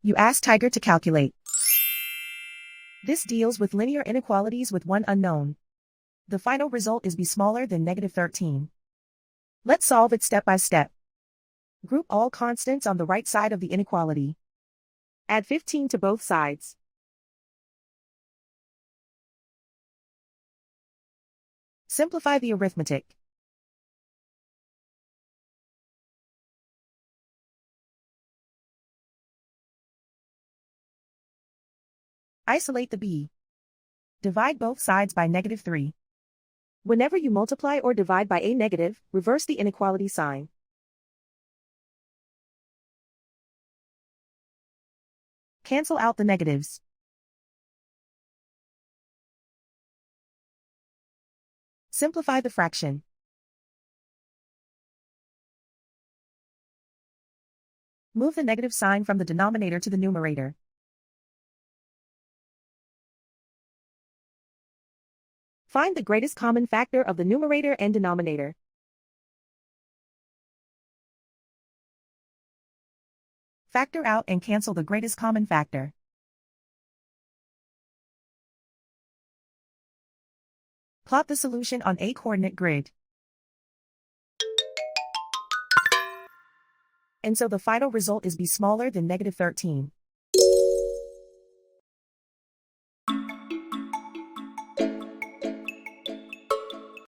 You ask Tiger to calculate. This deals with linear inequalities with one unknown. The final result is b smaller than -13. Let's solve it step by step. Group all constants on the right side of the inequality. Add 15 to both sides. Simplify the arithmetic. Isolate the b. Divide both sides by -3. Whenever you multiply or divide by a negative, reverse the inequality sign. Cancel out the negatives. Simplify the fraction. Move the negative sign from the denominator to the numerator. Find the greatest common factor of the numerator and denominator. Factor out and cancel the greatest common factor. Plot the solution on a coordinate grid. And so the final result is b smaller than -13.